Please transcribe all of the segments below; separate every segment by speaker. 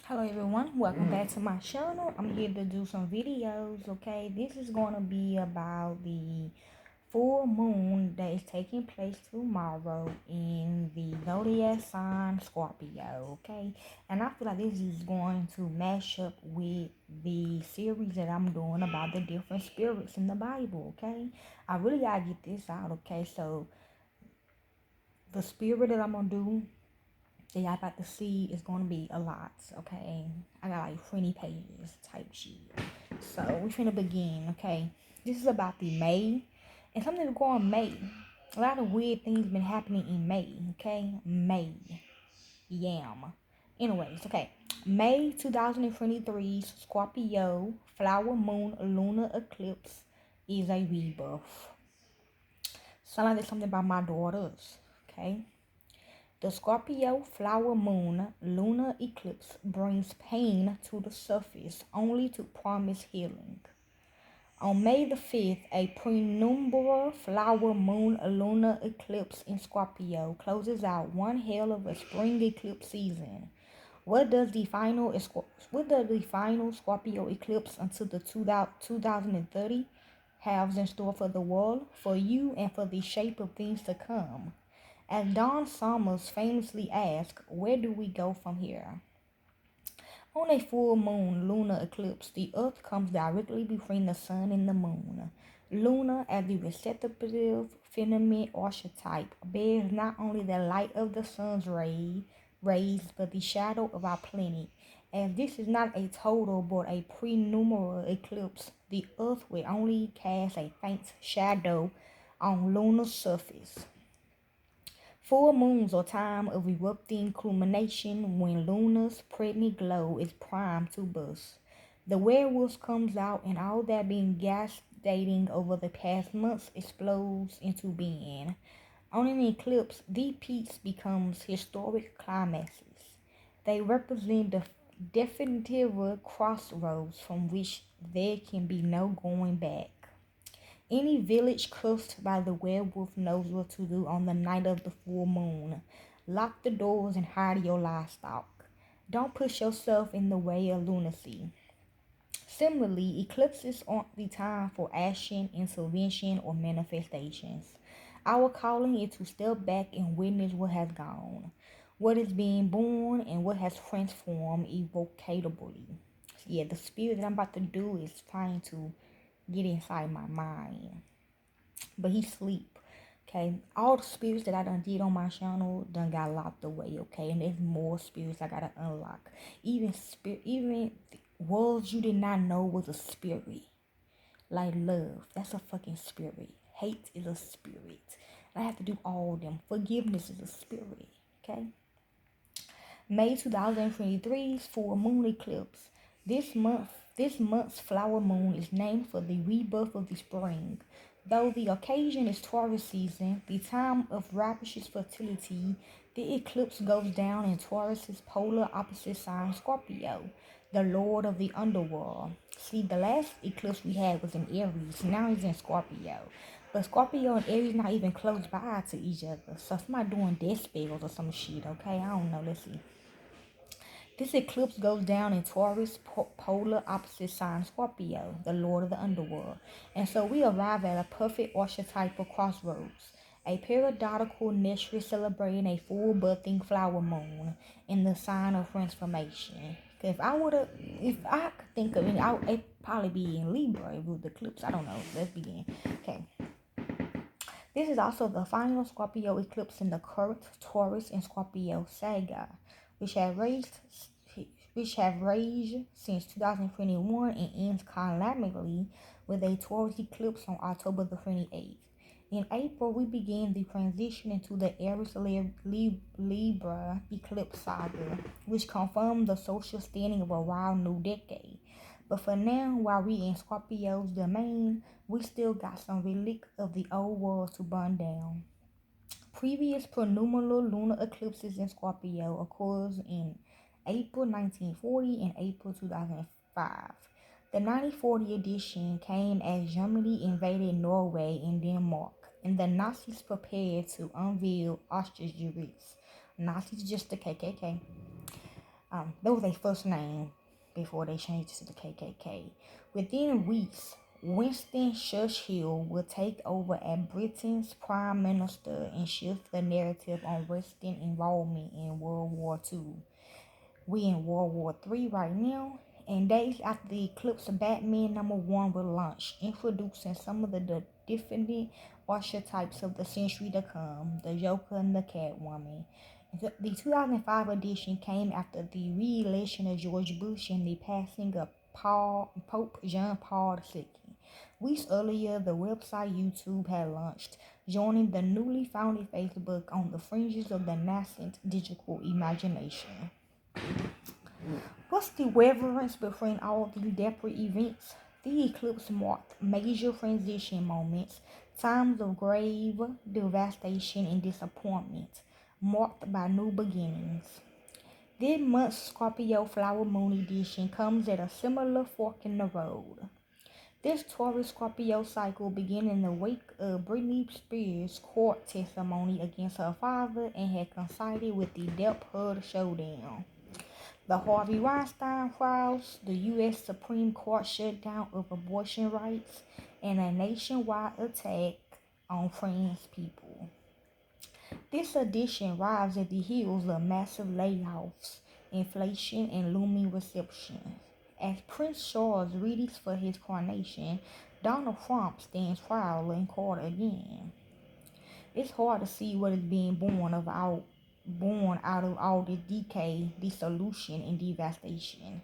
Speaker 1: Hello everyone, welcome back to my channel. I'm here to do some videos, okay? This is going to be about the full moon that is taking place tomorrow in the zodiac sign Scorpio, okay? And I feel like this is going to match up with the series that I'm doing about the different spirits in the Bible, okay? I really gotta get this out, okay? So the spirit that I'm gonna do that y'all about to see is going to be a lot, okay? I got like 20 pages type shit. So we finna begin, okay? This is about the May, and something to go on May. A lot of weird things been happening in May, okay? May. Yam. Anyways, okay. May 2023, Scorpio, flower moon, lunar eclipse is a rebirth. Sound like there's something about my daughters, okay? The Scorpio flower moon lunar eclipse brings pain to the surface only to promise healing. On May the 5th, a penumbral flower moon lunar eclipse in Scorpio closes out one hell of a spring eclipse season. What does the final Scorpio eclipse until the 2030 have in store for the world, for you, and for the shape of things to come? As Don Summers famously asked, where do we go from here? On a full moon lunar eclipse, the Earth comes directly between the Sun and the Moon. Luna, as the receptive feminine archetype, bears not only the light of the sun's rays, but the shadow of our planet. As this is not a total but a prenumeral eclipse, the Earth will only cast a faint shadow on lunar surface. Full moons are time of erupting culmination when Luna's pregnant glow is primed to burst. The werewolf comes out and all that been gestating over the past months explodes into being. On an eclipse, these peaks becomes historic climaxes. They represent the definitive crossroads from which there can be no going back. Any village cursed by the werewolf knows what to do on the night of the full moon. Lock the doors and hide your livestock. Don't push yourself in the way of lunacy. Similarly, eclipses aren't the time for action, intervention, or manifestations. Our calling is to step back and witness what has gone, what is being born, and what has transformed irrevocably. Yeah, the spirit that I'm about to do is trying to get inside my mind, but he sleep. Okay, all the spirits that I done did on my channel done got locked away. Okay, and there's more spirits I gotta unlock. Even worlds you did not know was a spirit. Like love, that's a fucking spirit. Hate is a spirit. I have to do all of them. Forgiveness is a spirit. Okay. May 2023's full moon eclipse. This month's flower moon is named for the rebirth of the spring. Though the occasion is Taurus season, the time of rapacious fertility, the eclipse goes down in Taurus's polar opposite sign Scorpio, the lord of the underworld. See, the last eclipse we had was in Aries, now he's in Scorpio. But Scorpio and Aries not even close by to each other. So somebody doing death spells or some shit, okay? I don't know, let's see. This eclipse goes down in Taurus polar opposite sign Scorpio, the lord of the underworld. And so we arrive at a perfect archetypal crossroads, a paradoxical mystery celebrating a full budding flower moon in the sign of transformation. If I could think of it, it'd probably be in Libra with the eclipse. I don't know. Let's begin. Okay. This is also the final Scorpio eclipse in the current Taurus and Scorpio saga, which have raged since 2021 and ends calamitously with a Taurus eclipse on October the 28th. In April, we begin the transition into the Aries Libra eclipse saga, which confirmed the social standing of a wild new decade. But for now, while we in Scorpio's domain, we still got some relic of the old world to burn down. Previous prenumeral lunar eclipses in Scorpio occurs in April 1940 and April 2005. The 1940 edition came as Germany invaded Norway and Denmark, and the Nazis prepared to unveil Auschwitz. Nazis just the KKK. That was their first name before they changed it to the KKK. Within weeks, Winston Churchill will take over as Britain's prime minister and shift the narrative on Western involvement in World War II. We in World War III right now, and days after the eclipse of Batman #1 will launch, introducing some of the definite archetypes of the century to come, the Joker and the Catwoman. The 2005 edition came after the re-election of George Bush and the passing of Pope John Paul II. Weeks earlier, the website YouTube had launched, joining the newly founded Facebook on the fringes of the nascent digital imagination. What's the relevance between all these separate events? The eclipse marked major transition moments, times of grave devastation and disappointment, marked by new beginnings. This month's Scorpio Flower Moon edition comes at a similar fork in the road. This Taurus Scorpio cycle began in the wake of Britney Spears' court testimony against her father and had coincided with the Depp Heard showdown. The Harvey Weinstein trials, the U.S. Supreme Court shutdown of abortion rights, and a nationwide attack on trans people. This edition arrives at the heels of massive layoffs, inflation, and looming recession. As Prince Charles readies for his coronation, Donald Trump stands trial in court again. It's hard to see what is being born out of all this decay, dissolution, and devastation.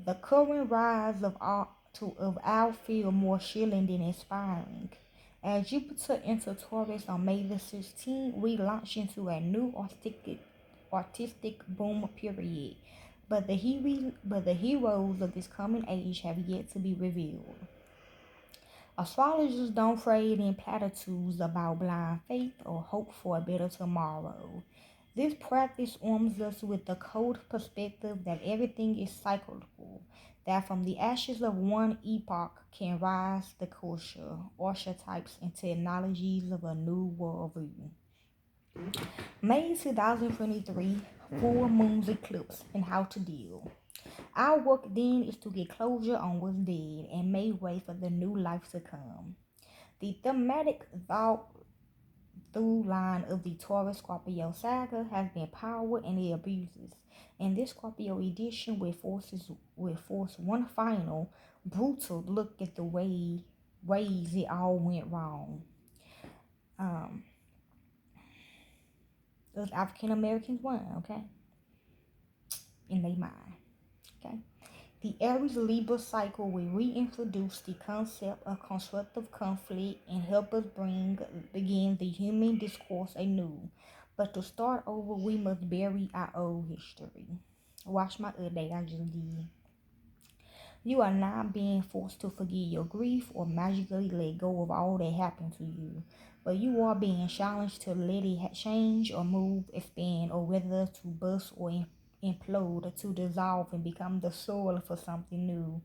Speaker 1: The current rise of our feel more chilling than inspiring. As Jupiter enters Taurus on May the 16th, we launch into a new artistic boom period. But the heroes of this coming age have yet to be revealed. Astrologers don't trade in platitudes about blind faith or hope for a better tomorrow. This practice arms us with the cold perspective that everything is cyclical, that from the ashes of one epoch can rise the culture, archetypes, and technologies of a new worldview. May 2023, full moon's eclipse and how to deal. Our work then is to get closure on what's dead and make way for the new life to come. The thematic through line of the Taurus Scorpio saga has been power and the abuses, and this Scorpio edition will force one final, brutal look at the ways it all went wrong. Those African Americans won, okay? In their mind, okay? The Aries Libra cycle will reintroduce the concept of constructive conflict and help us begin the human discourse anew. But to start over, we must bury our old history. Watch my update I just did. You are not being forced to forget your grief or magically let go of all that happened to you, but you are being challenged to let it change or move, expand, or whether to bust or implode, to dissolve and become the soil for something new.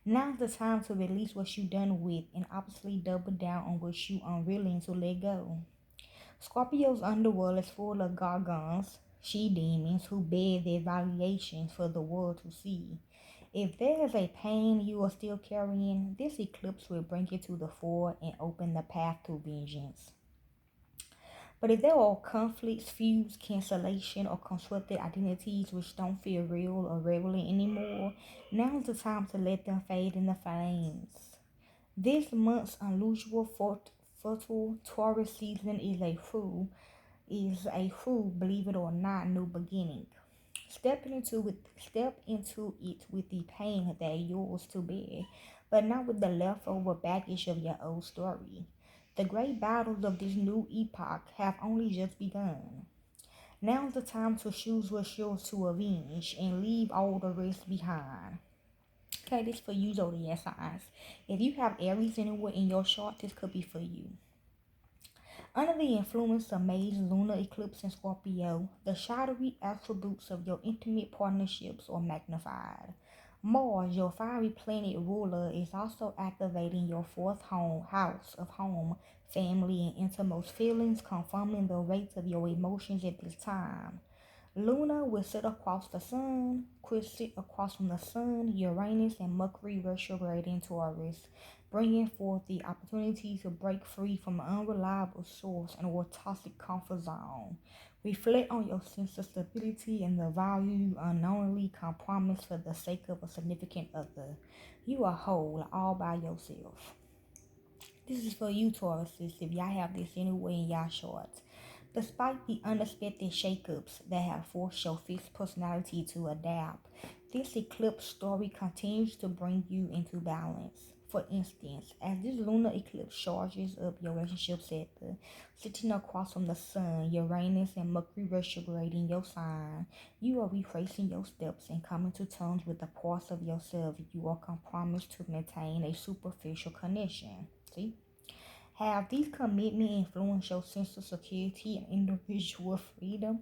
Speaker 1: Now's the time to release what you're done with and obviously double down on what you are unwilling to let go. Scorpio's underworld is full of gargons, she-demons who beg their evaluations for the world to see. If there is a pain you are still carrying, this eclipse will bring it to the fore and open the path to vengeance. But if there are conflicts, feuds, cancellation, or constructed identities which don't feel real or relevant anymore, now's the time to let them fade in the flames. This month's unusual fertile Taurus season is a true, believe it or not, new beginning. Step into it with the pain that is yours to bear, but not with the leftover baggage of your old story. The great battles of this new epoch have only just begun. Now's the time to choose what's yours to avenge and leave all the rest behind. Okay, this for you, zodiac signs. If you have Aries anywhere in your chart, this could be for you. Under the influence of May's lunar eclipse in Scorpio, the shadowy attributes of your intimate partnerships are magnified. Mars, your fiery planet ruler, is also activating your fourth house of home, family, and innermost feelings, confirming the rates of your emotions at this time. Luna will sit across the sun, could sit across from the sun, Uranus and Mercury retrograde in Taurus, bringing forth the opportunity to break free from an unreliable source and or toxic comfort zone. Reflect on your sense of stability and the value you unknowingly compromise for the sake of a significant other. You are whole all by yourself. This is for you, Tauruses, if y'all have this anywhere in y'all charts. Despite the unexpected shakeups that have forced your fixed personality to adapt, this eclipse story continues to bring you into balance. For instance, as this lunar eclipse charges up your relationship sector, sitting across from the sun, Uranus and Mercury retrograde in your sign, you are retracing your steps and coming to terms with the parts of yourself you are compromised to maintain a superficial connection. See? Have these commitment influenced your sense of security and individual freedom?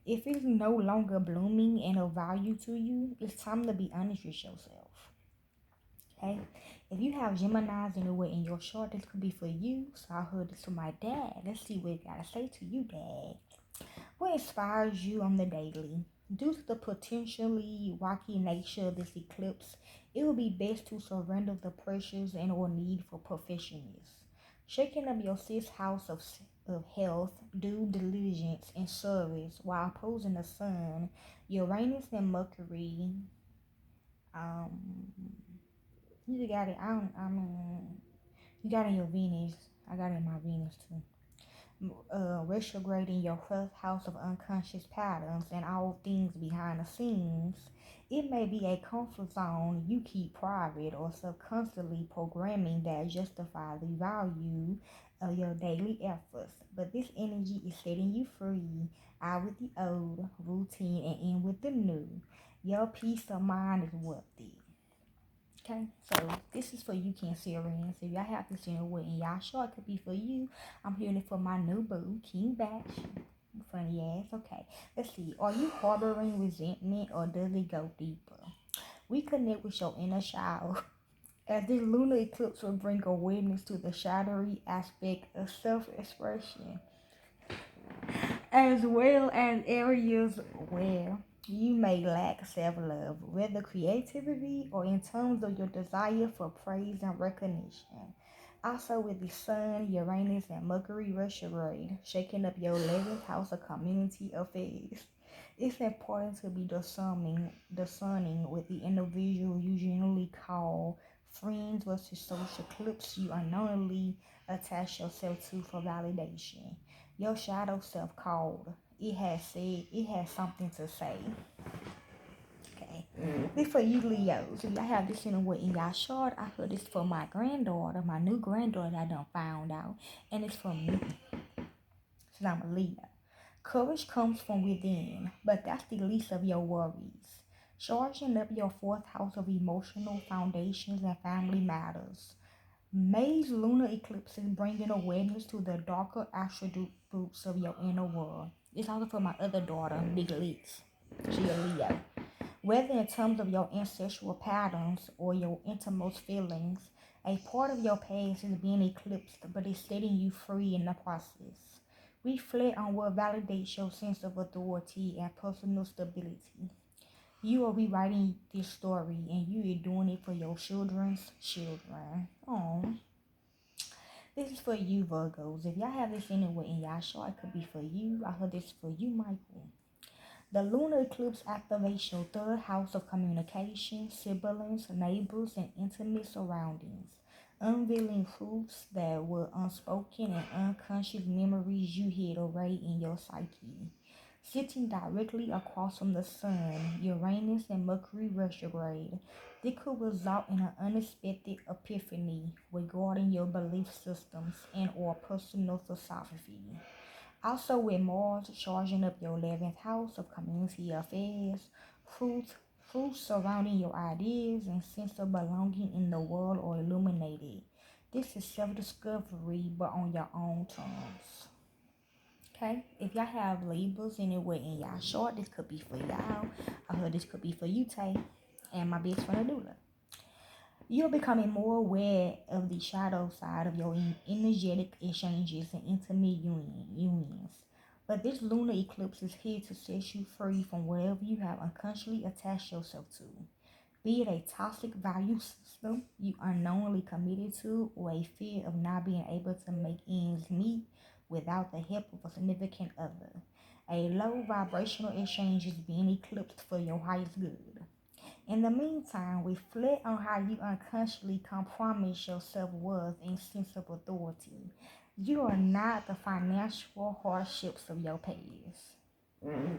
Speaker 1: If it's no longer blooming and of value to you, it's time to be honest with yourself. Okay? If you have Geminis anywhere in your chart, this could be for you. So I heard this from my dad. Let's see what it gotta say to you, Dad. What inspires you on the daily? Due to the potentially rocky nature of this eclipse, it will be best to surrender the pressures and or need for perfectionists. Shaking up your sixth house of health, due diligence, and service while opposing the sun, Uranus and Mercury. Um, you got it. You got it in your Venus. I got it in my Venus too. Retrograding your first house of unconscious patterns and all things behind the scenes. It may be a comfort zone you keep private or subconsciously programming that justify the value of your daily efforts. But this energy is setting you free, out with the old routine and in with the new. Your peace of mind is worth it. Okay, so this is for you, Cancerians. If y'all have this anywhere in y'all chart, it could be for you. I'm hearing it for my new boo, King Batch. Funny ass. Okay, let's see. Are you harboring resentment or does it go deeper? We connect with your inner child. As this lunar eclipse will bring awareness to the shadowy aspect of self-expression, as well as areas where you may lack self-love, whether creativity or in terms of your desire for praise and recognition. Also with the Sun, Uranus, and Mercury retrograde, shaking up your 11th house of community affairs. It's important to be discerning with the individual you generally call friends versus social cliques you unknowingly attach yourself to for validation. Your shadow self called. It has something to say. Okay. This for you Leos. If y'all have this in y'all chart, I heard this for my granddaughter, my new granddaughter I done found out. And it's for me. So I'm a Leo. Courage comes from within, but that's the least of your worries. Charging up your fourth house of emotional foundations and family matters. May's lunar eclipse is bringing awareness to the darker attributes of your inner world. It's also for my other daughter, Big Leaks. She a Leo. Whether in terms of your ancestral patterns or your innermost feelings, a part of your past is being eclipsed, but it's setting you free in the process. Reflect on what validates your sense of authority and personal stability. You are rewriting this story and you are doing it for your children's children. Oh, this is for you, Virgos. If y'all have this anywhere in y'all chart, it could be for you. I heard this for you, Michael. The lunar eclipse activates your third house of communication, siblings, neighbors, and intimate surroundings, unveiling truths that were unspoken and unconscious memories you hid away in your psyche. Sitting directly across from the sun, Uranus and Mercury retrograde, this could result in an unexpected epiphany regarding your belief systems and or personal philosophy. Also with Mars charging up your 11th house of community affairs, fruits surrounding your ideas and sense of belonging in the world are illuminated. This is self-discovery but on your own terms. Okay, if y'all have labels anywhere in y'all short, this could be for y'all. I heard this could be for you, Tay, and my best friend Adula. You're becoming more aware of the shadow side of your energetic exchanges and intimate unions. But this lunar eclipse is here to set you free from whatever you have unconsciously attached yourself to. Be it a toxic value system you unknowingly committed to, or a fear of not being able to make ends meet without the help of a significant other. A low vibrational exchange is being eclipsed for your highest good. In the meantime, reflect on how you unconsciously compromise your self-worth and sense of authority. You are not the financial hardships of your past.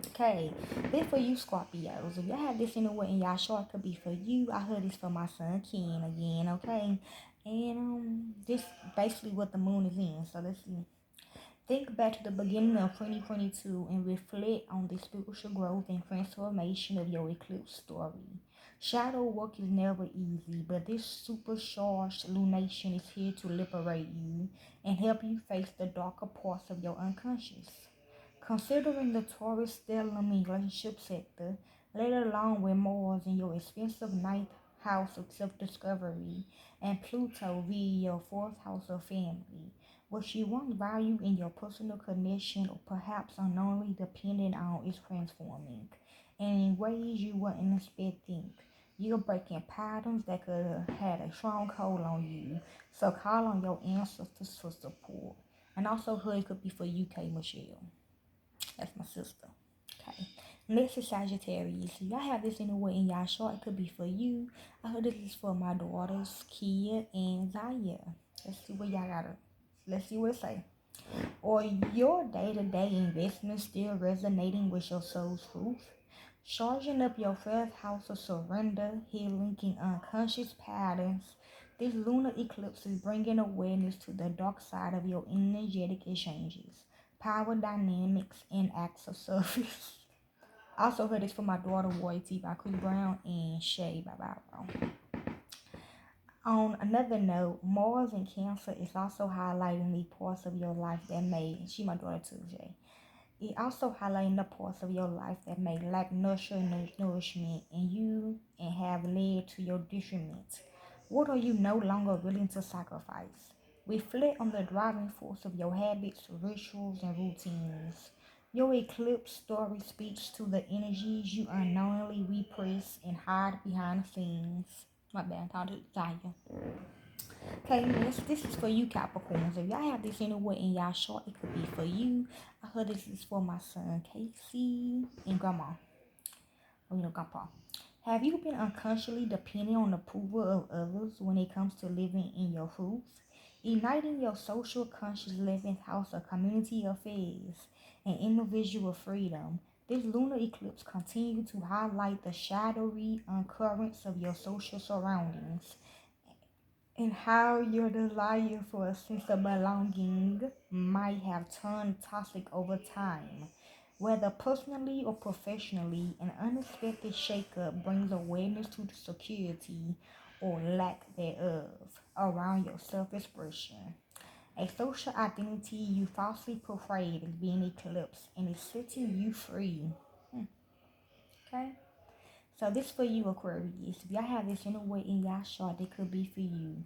Speaker 1: Okay, this for you Scorpios. If y'all have this anywhere in y'all chart, it could be for you. I heard this for my son Ken again, okay? And this basically what the moon is in. So let's see. Think back to the beginning of 2022 and reflect on the spiritual growth and transformation of your eclipse story. Shadow work is never easy, but this supercharged lunation is here to liberate you and help you face the darker parts of your unconscious. Considering the Taurus stellium in relationship sector, later along with Mars in your expensive ninth house of self-discovery and Pluto via your fourth house of family, what you once valued in your personal connection or perhaps unknowingly dependent on is transforming, and in ways you weren't expecting. You're breaking patterns that could have had a strong hold on you, so call on your ancestors for support. And also, hood could be for UK Michelle. That's my sister. Okay. Next is Sagittarius. Y'all have this anywhere in y'all chart. It could be for you. I heard this is for my daughters, Kia and Zaya. Let's see what y'all got. Let's see what it say. Or your day-to-day investments still resonating with your soul's truth? Charging up your first house of surrender, healing, and unconscious patterns. This lunar eclipse is bringing awareness to the dark side of your energetic exchanges, power dynamics, and acts of service. Also heard this from my daughter, Royalty by Chris Brown and Shay by Bow. On another note, Mars in Cancer is also highlighting the parts of your life that may, she my daughter too, Shay. It also highlighting the parts of your life that may lack nourishment in you and have led to your detriment. What are you no longer willing to sacrifice? Reflect on the driving force of your habits, rituals, and routines. Your eclipse story speaks to the energies you unknowingly repress and hide behind the scenes. My bad, I to Zaya. Okay, this is for you Capricorns. If y'all have this anywhere in y'all chart, it could be for you. I heard this is for my son Casey and Grandma. Grandpa. Have you been unconsciously depending on the approval of others when it comes to living in your roots? Igniting your social conscious living house of community affairs and individual freedom. This lunar eclipse continues to highlight the shadowy undercurrents of your social surroundings and how your desire for a sense of belonging might have turned toxic over time. Whether personally or professionally, an unexpected shakeup brings awareness to the security or lack thereof around your self-expression. A social identity you falsely portrayed is being eclipsed and is setting you free. Okay? So this for you, Aquarius. If y'all have this anywhere in y'all chart, it could be for you.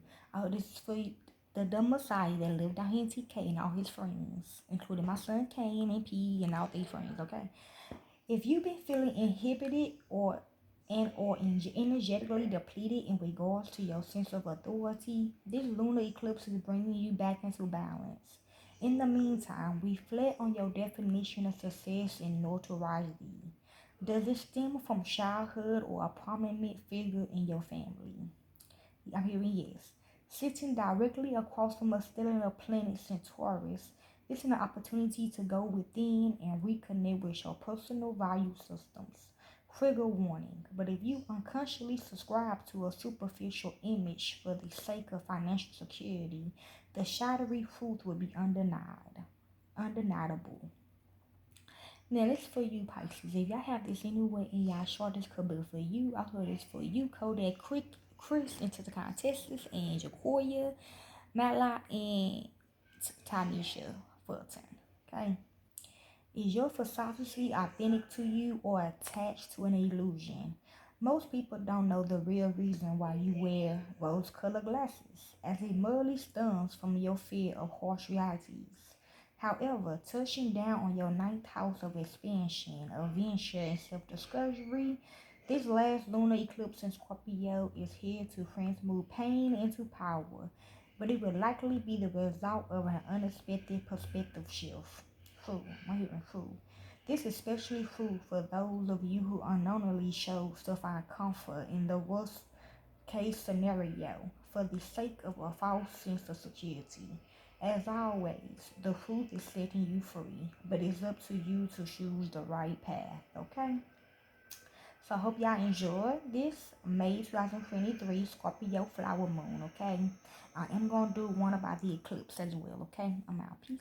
Speaker 1: This is for you, the Messiah that lived down here in TK and all his friends, including my son Kane and P and all their friends. Okay, if you've been feeling inhibited or energetically depleted in regards to your sense of authority, this lunar eclipse is bringing you back into balance. In the meantime, reflect on your definition of success and notoriety. Does it stem from childhood or a prominent figure in your family? I'm hearing yes. Sitting directly across from a stellar planet Centaurus, this is an opportunity to go within and reconnect with your personal value systems. Trigger warning, but if you unconsciously subscribe to a superficial image for the sake of financial security, the shadowy truth will be undeniable. Now, this for you, Pisces. If y'all have this anywhere in y'all chart, this could be for you. I heard this for you, Kodak, Chris, into the contestants, and Jacoya, Matlock, and Tanisha Fulton. Okay? Is your philosophy authentic to you or attached to an illusion? Most people don't know the real reason why you wear rose-colored glasses, as it merely stems from your fear of harsh realities. However, touching down on your ninth house of expansion, adventure, and self-discovery, this last lunar eclipse in Scorpio is here to transmute pain into power, but it will likely be the result of an unexpected perspective shift. True, I'm hearing true. This is especially true for those of you who unknowingly chose to find comfort in the worst case scenario for the sake of a false sense of security. As always, the truth is setting you free, but it's up to you to choose the right path, okay? So I hope y'all enjoy this May 2023 Scorpio flower moon, okay? I am going to do one about the eclipse as well, okay? I'm out. Peace.